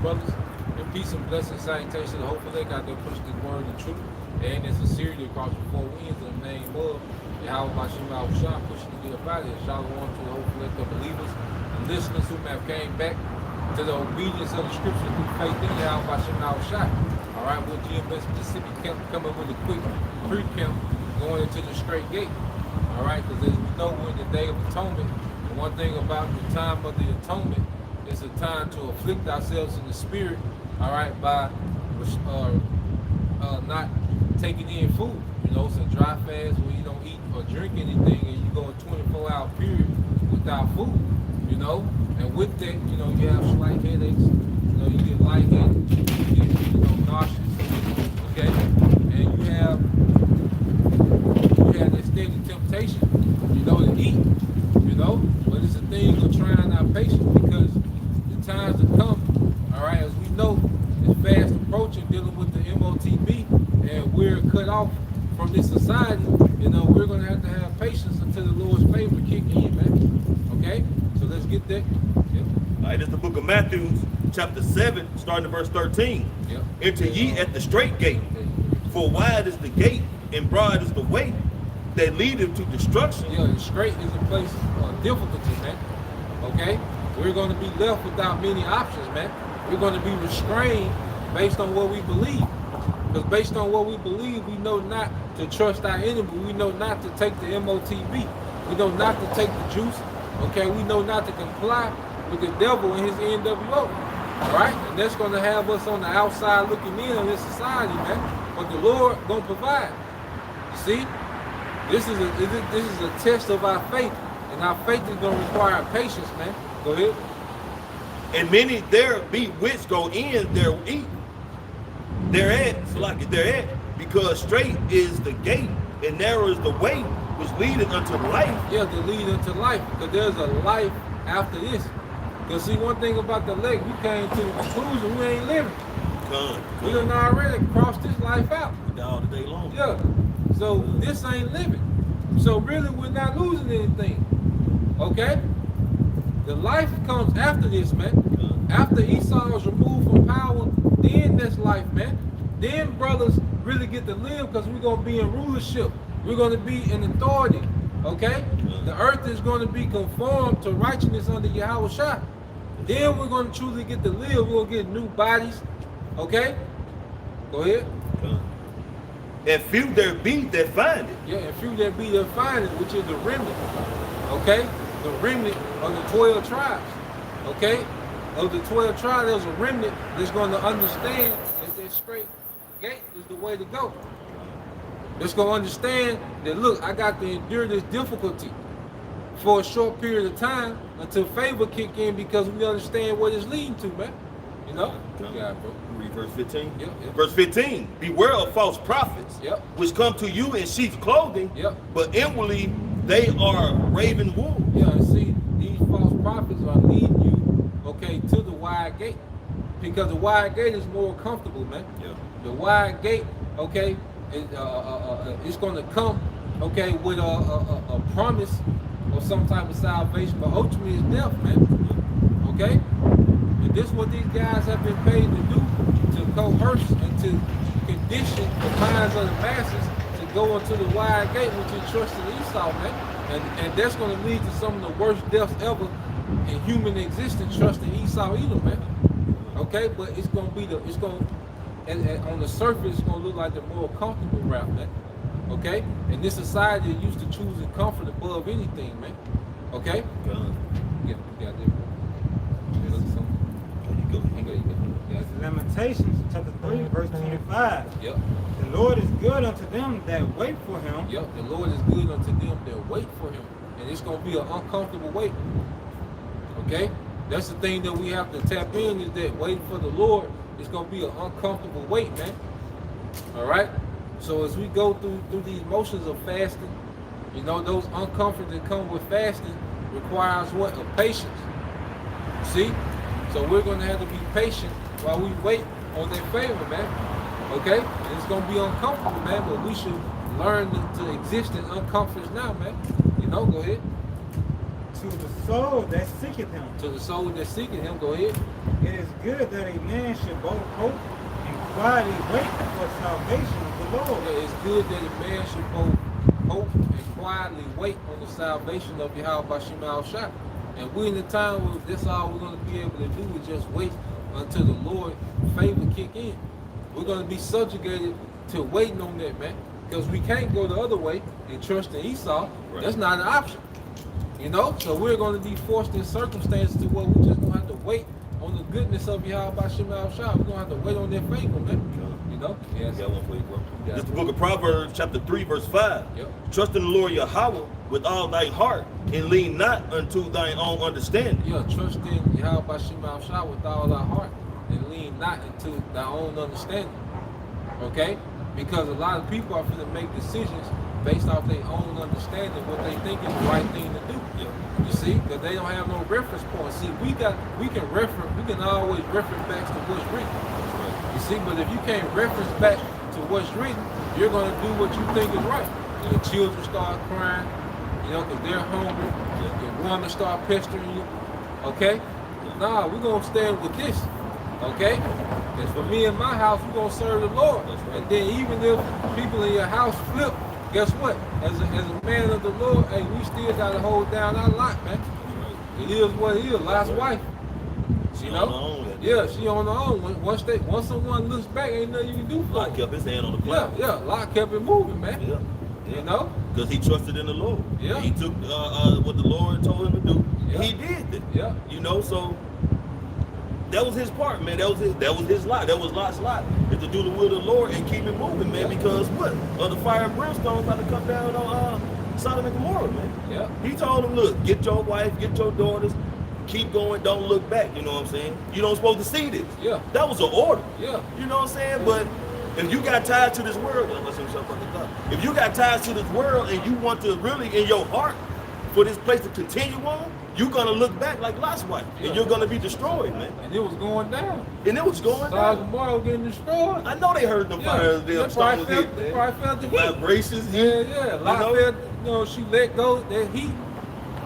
brothers. And peace and blessings, salutations to the hopeful they got there pushing this word and truth. And in sincerity across the four winds in the name of Yahweh Bashim Al-Shah, pushing to get up out of here. Shalom to the hopeful the believers and listeners who have came back to the obedience of the scripture through faith in Yahweh Bashim Al-Shah. All right, we're GMS Mississippi camp coming with a quick pre-camp going into the Strait Gate. All right, because as we know, we're in the Day of Atonement. And one thing about the time of the atonement is a time to afflict ourselves in the spirit, all right, by not taking in food. You know, it's a dry fast where you don't eat or drink anything and you go a 24-hour period without food, you know. And with that, you know, you have slight headaches, you know, you get lightheaded, you get, you know, nauseous, okay? And you have that steady temptation, you know, to eat, you know. But it's a thing of trying our patience because the times to come, all right, as we know, it's fast approaching dealing with the MOTB, and we're cut off from this society. You know, we're going to have patience until the Lord's favor kick in, man. Okay? So let's get that. Yep. All right, it's the book of Matthew, chapter 7, starting at verse 13. Yep. Enter ye at the Strait Gate, for wide is the gate, and broad is the way that leadeth to destruction. Yeah, the strait is a place of difficulty, man. Okay? We're going to be left without many options, man. We're going to be restrained based on what we believe. Because based on what we believe, we know not to trust our enemy. We know not to take the MOTB. We know not to take the juice. Okay? We know not to comply with the devil and his NWO. All right? And that's going to have us on the outside looking in on this society, man. But the Lord going to provide. You see? This is a test of our faith. And our faith is going to require patience, man. Go ahead. And many there be which go in there eat. Thereat, because straight is the gate and narrow is the way which leadeth unto life. Yeah, to lead unto life, because there's a life after this. Because see, one thing about the lake, we came to the conclusion we ain't living. We done already crossed this life out. All the day long. Yeah, so this ain't living. So really, we're not losing anything. Okay? The life comes after this, man. After Esau is removed from power, then that's life, man. Then brothers really get to live because we're going to be in rulership. We're going to be in authority, okay? The earth is going to be conformed to righteousness under Yahweh Shah. Then we're going to truly get to live. We're going to get new bodies, okay? Go ahead. And few there be that find it. Yeah, and few there be that find it, which is the remnant, okay? The remnant of the 12 tribes, okay? Of the 12 tribes, there's a remnant that's going to understand that that Strait Gate is the way to go. That's going to understand that, look, I got to endure this difficulty for a short period of time until favor kick in because we understand what it's leading to, man. You know? Yeah, bro. Read verse 15. Yep. Verse 15. Beware of false prophets, which come to you in sheep's clothing, but inwardly they are raven wolves. Yeah, and see, these false prophets are leading you, okay, to the wide gate. Because the wide gate is more comfortable, man. Yeah. The wide gate, okay, it's going to come, okay, with a promise of some type of salvation, but ultimately it's death, man. Okay? And this is what these guys have been paid to do, to coerce and to condition the minds of the masses to go into the wide gate, which is trusting Esau, man. And that's going to lead to some of the worst deaths ever in human existence, trusting Esau either, man. Okay, but it's going to be and on the surface, it's going to look like the more comfortable route, man. Okay? And this society is used to choosing comfort above anything, man. Okay? Yeah, there. You go. Yes, Lamentations, chapter 3, verse 25. Yep. The Lord is good unto them that wait for him. Yep, the Lord is good unto them that wait for him. And it's going to be an uncomfortable wait. Okay? That's the thing that we have to tap in, is that waiting for the Lord is going to be an uncomfortable wait, man. All right? So as we go through these motions of fasting, you know, those uncomfort that come with fasting requires what? A patience. See? So we're going to have to be patient while we wait on that favor, man. Okay? And it's going to be uncomfortable, man, but we should learn to exist in uncomforts now, man. You know, go ahead. To the soul that seeketh him. To the soul that seeketh him, go ahead. It is good that a man should both hope and quietly wait for salvation of the Lord. Yeah, it's good that a man should both hope and quietly wait on the salvation of Yahweh Shema Shah. And we're in a time where that's all we're going to be able to do is just wait until the Lord favor kick in. We're going to be subjugated to waiting on that, man. Because we can't go the other way and trust in Esau. Right. That's not an option. You know? So we're going to be forced in circumstances to where we just going to have to wait on the goodness of Yahweh Shema Shah. We're going to have to wait on that favor, man. You know? Yes. I got one for you, bro. This is the book of Proverbs, chapter 3, verse 5. Yep. Trust in the Lord Yahweh with all thy heart, and lean not unto thine own understanding. Yeah, trust in Yahweh Shema Shah with all thy heart, and lean not into thy own understanding. Okay? Because a lot of people are going to make decisions based off their own understanding, what they think is the right thing to do. Yeah. You see, because they don't have no reference point. See, we can always reference back to what's written. Right. You see, but if you can't reference back to what's written, you're going to do what you think is right. And your children start crying, you know, because they're hungry. Your woman start pestering you. Okay? Nah, we're going to stand with this. Okay? And for me and my house, we're going to serve the Lord. Right. And then even if people in your house flip, guess what? As a man of the Lord, hey, we still got to hold down our lot, man. Right. It is what it is. Lot's wife. She on her own. Yeah, she on her own. Once someone looks back, ain't nothing you can do for Lot kept his hand on the plow. Yeah, Lot kept it moving, man. Yeah. You know? Because he trusted in the Lord. Yeah. He took what the Lord told him to do. Yeah. And he did it. Yeah. You know, so that was his part, man. That was his lot. That was Lot's lot. Is to do the will of the Lord and keep it moving, man. Yeah. Because what? The fire and brimstone about to come down on Sodom and Gomorrah, man. Yeah. He told him, look, get your wife, get your daughters, keep going, don't look back. You know what I'm saying? You don't supposed to see this. Yeah. That was an order. Yeah. You know what I'm saying? But if you got tied to this world, if you got ties to this world and you want to really in your heart for this place to continue on, you're gonna look back like Lot's wife, and you're gonna be destroyed, man. And it was going down. And it was going down. Tomorrow getting destroyed. I know they heard the fire. They probably felt the vibrations. Yeah. Lot felt, you know, she let go that heat.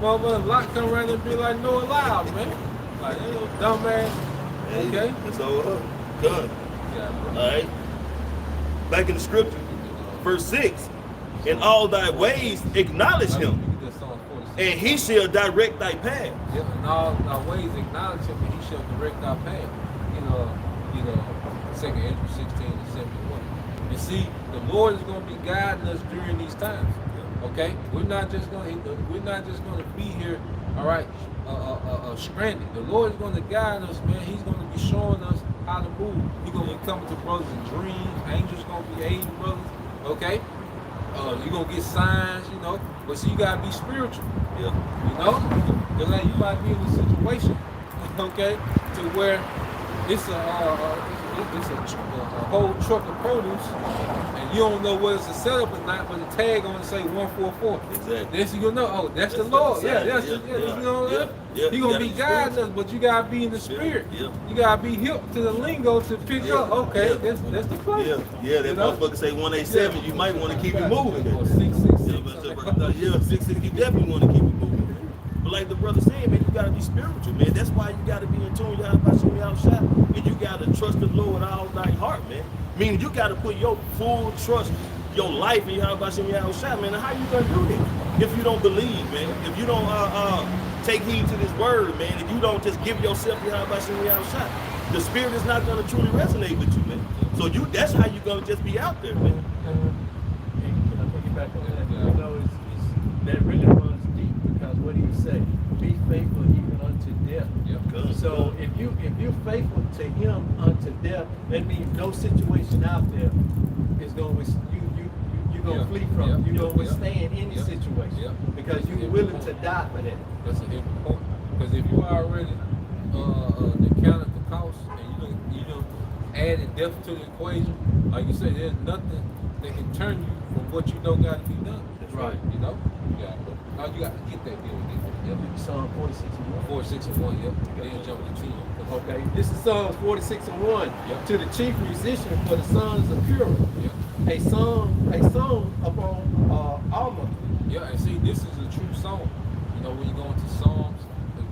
Motherfucker, Lot come around and be like, no, loud, man. Like, hey, dumbass. Okay. It's all done. Yeah. All right. Back in the scripture, verse 6. In all thy ways acknowledge him, and he shall direct thy path. Yeah, in all thy ways acknowledge him, and he shall direct thy path. You know, 2 Ezra 16 and 71. And see, the Lord is going to be guiding us during these times. Okay, we're not just going to be here. All right, stranded. The Lord is going to guide us, man. He's going to be showing us how to move. He's going to be coming to brothers in dreams. Angels going to be aiding brothers. Okay. You're going to get signs, you know, but see, you got to be spiritual, you know, because like you might be in a situation, okay, to where it's a whole truck of produce, and you don't know whether it's a setup or not, but the tag on it say 144. Exactly. Then you know, oh, that's the Lord. You know, He gonna be guiding us, but you gotta be in the spirit. You gotta be hip to the lingo to pick up. Okay, that's the place. That motherfucker say 187. You might want to keep it moving. Or 666. Yeah, 666. You definitely want to keep it moving. But like the brother said, man, you gotta be spiritual, man. That's why you gotta be in tune. You gotta buy some outside, and you gotta trust the Lord with all thy heart, man. Meaning you gotta put your full trust, your life in Yahweh Shem Yahushua, man. How you gonna do that if you don't believe, man? If you don't take heed to this word, man. If you don't just give yourself to Yahweh Shem Yahushua, the spirit is not gonna truly resonate with you, man. So that's how you gonna just be out there, man. Can I take you back on that? You know, that really runs deep because what do you say? Be faithful even unto death. So if you're faithful to him unto death, that means no situation out there is going to you're going to flee from. You're going to withstand any situation because you're willing to die for that. That's a different point. Because if you already counted the cost and you don't added death to the equation, like you said, there's nothing that can turn you from what you know got to be done. That's right. You know? Now you got to get that deal again. Psalm 46 and 1. 46 and 1, Then jump to 10. Okay, this is Psalm 46 and 1. To the chief musician for the sons of Purah. A song upon Alma. And see, this is a true song. You know, when you go into Psalms,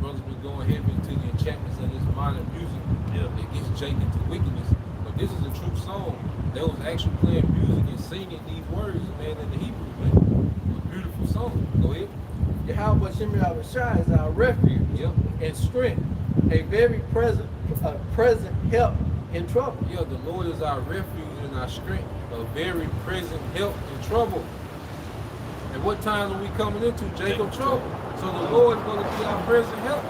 brothers been going heavy into the enchantments of this modern music that gets Jake into wickedness. But this is a true song. They was actually playing music and singing these words, man, in the Hebrew, man. A beautiful song. Go ahead. Yahweh Shem Yahushua is our refuge and strength, a very present help in trouble. Yeah, the Lord is our refuge and our strength, a very present help in trouble. And what time are we coming into? Jacob trouble. So the Lord is going to be our present help.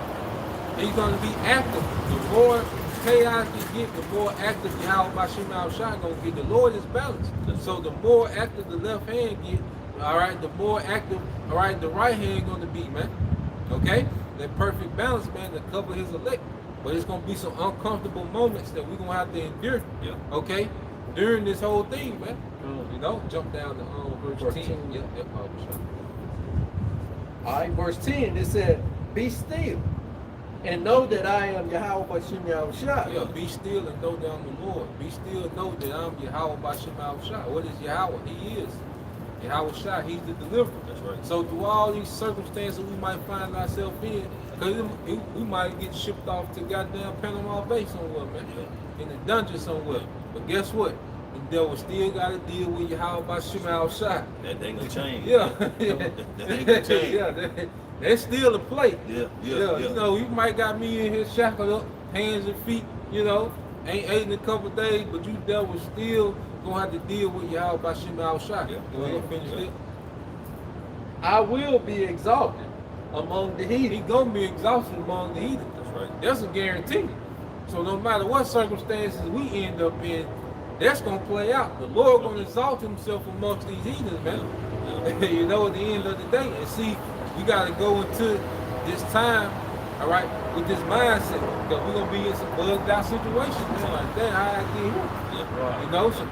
He's going to be active. The more chaos you get, the more active Yahweh Bashem Yahushua going to get. The Lord is balanced. So the more active the left hand get, all right, the more active, all right, the right hand going to be, man. Okay? That perfect balance, man, to cover his elect. But it's going to be some uncomfortable moments that we're going to have to endure, okay, during this whole thing, man. You know, jump down to verse 10. Yep. All right, verse 10, it said, be still and know that I am Yahweh Bashem Yahushua. Yeah, be still and know that I'm the Lord. Be still and know that I'm Yahweh Bashem Yahushua. What is Yahweh? He is. Yahweh Shai, he's the deliverer. That's right. So through all these circumstances we might find ourselves in, because we might get shipped off to goddamn Panama Bay somewhere, man. In the dungeon somewhere. But guess what? The devil still got to deal with Yahweh Bashem Yahushua. That ain't gonna change. That ain't gonna change. That's still a play. Yeah. You know, you might got me in here shackled up, hands and feet, you know, ain't ate in a couple days, but you devil still gonna have to deal with Yahweh Bashem Yahushua. Go ahead and finish it. I will be exalted among the heathen. He gonna be exalted among the heathen. That's right. That's a guarantee. So no matter what circumstances we end up in, that's gonna play out. The Lord gonna exalt himself amongst these heathens, man. You know, at the end of the day. And see, we gotta go into this time, all right, with this mindset. Because we're gonna be in some bugged out situations, man. Like that, how I get here. You know, some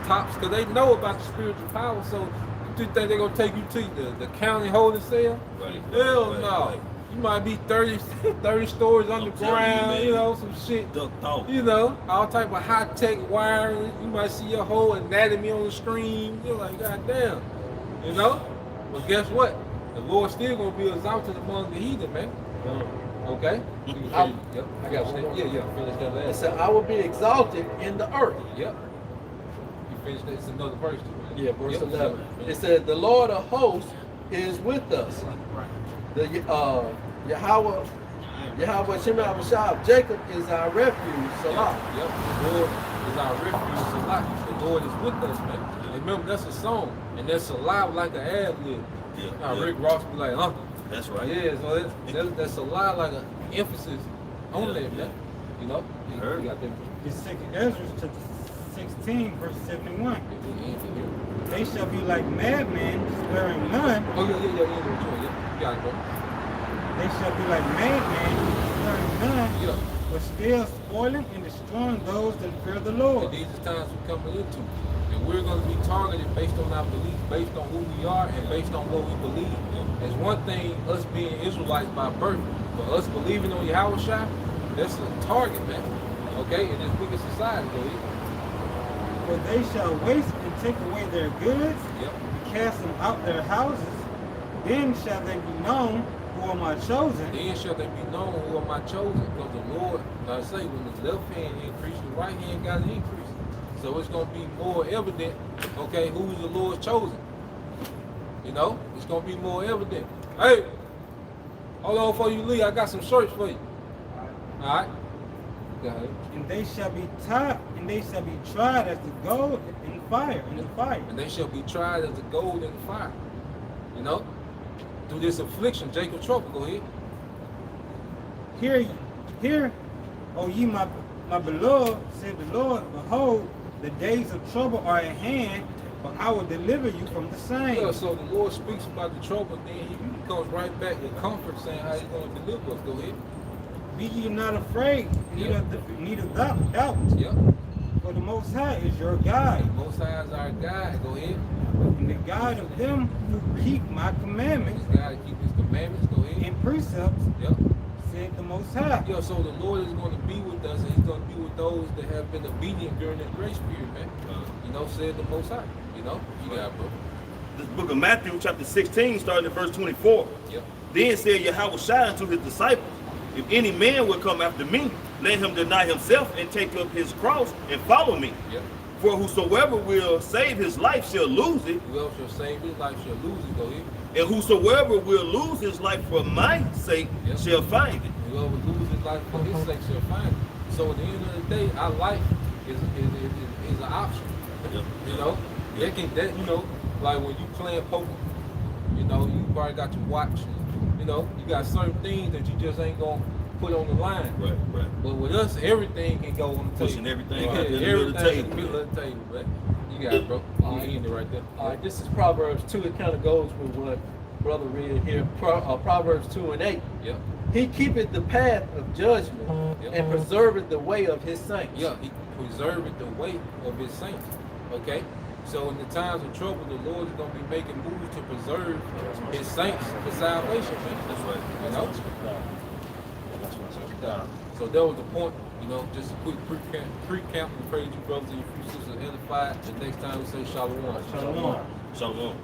tops, because they know about the spiritual power. So you think they're gonna take you to the county holding cell? Right. Hell no. Right. You might be 30 stories underground, you know, some shit. You know, all type of high-tech wiring. You might see your whole anatomy on the screen. You're like, God damn. You know? But guess what? The Lord still gonna be exalted among the heathen, man. Okay? I got one more. Yeah. Finish that last. It said, I will be exalted in the earth. Yep. You finished that. It's another verse. Yeah, verse 11. It said, the Lord of hosts is with us. The Yahweh Shem Yahushua of Jacob is our refuge. Salah. Yep. The Lord is our refuge. Salah. The Lord is with us, man. And remember, that's a song. And that's alive like an ad-lib. Rick Ross be like, huh? That's right. Yeah, so that's a lot like an emphasis on that, man. You know? You got that. It's 2 Ezra chapter 16, verse 71. They shall be like madmen, sparing none. Oh, yeah. You got it, bro. They shall be like madmen, sparing none, but still spoiling and destroying those that fear the Lord. And these are times we're coming into. And we're going to be targeted based on our beliefs, based on who we are, and based on what we believe. It's one thing, us being Israelites by birth, but us believing on Yahweh Shai, that's a target, man. Okay? In this wicked society, For they shall waste and take away their goods, and cast them out their houses. Then shall they be known who are my chosen. Then shall they be known who are my chosen. Because the Lord, like I say, when the left hand increased, the right hand got an increase. So it's going to be more evident, okay, who's the Lord's chosen. You know, it's going to be more evident. Hey, hold on before you leave. I got some shirts for you. All right? Go ahead. And they shall be tried as the gold in the fire. And they shall be tried as the gold in the fire. You know? Through this affliction, Jacob trouble. Go ahead. Hear, O ye my beloved, said the Lord, behold, the days of trouble are at hand, but I will deliver you from the same. Yeah, so the Lord speaks about the trouble, then he comes right back with comfort, saying how he's going to deliver us. Go ahead. Be ye not afraid, neither doubt. Yep. For the Most High is your guide. The Most High is our guide. Go ahead. And the guide of them who keep my commandments. He's got to keep his commandments. Go ahead. And precepts. Yep. Said the Most High. Yeah, so the Lord is going to be with us, and he's going to be with those that have been obedient during that grace period, man. You know, said the Most High. You know, you got it, bro. This book of Matthew, chapter 16, starting at verse 24. Yep. Then said Yahweh Shai unto his disciples, if any man will come after me, let him deny himself and take up his cross and follow me. Yep. For whosoever will save his life shall lose it, Whoever shall save his life shall lose it. Go ahead. and whosoever will lose his life for my sake Yep. shall find it. Whoever loses his life for his sake shall find it. So at the end of the day, our life is an option. Yep. You know, like when you playing poker, you know, you probably got your watch. You know, you got certain things that you just ain't gonna put on the line. Right, right. But with us, everything can go on the table. Pushing everything Yeah, out in the middle of the everything in table. the middle of the table, man. You got it, bro. You ending it right there. All right, this is Proverbs 2. It kind of goes with what brother read here. Proverbs 2:8. Yep. He keepeth the path of judgment Yep. and preserveth the way of his saints. Yeah, he preserved the way of his saints. Okay? So in the times of trouble, the Lord is going to be making moves to preserve his saints for salvation, man. That's right. You know? So that was the point, you know, just a quick pre-camp. We pray you brothers and your few sisters edified. The next time we say shalom. Shalom. Shalom.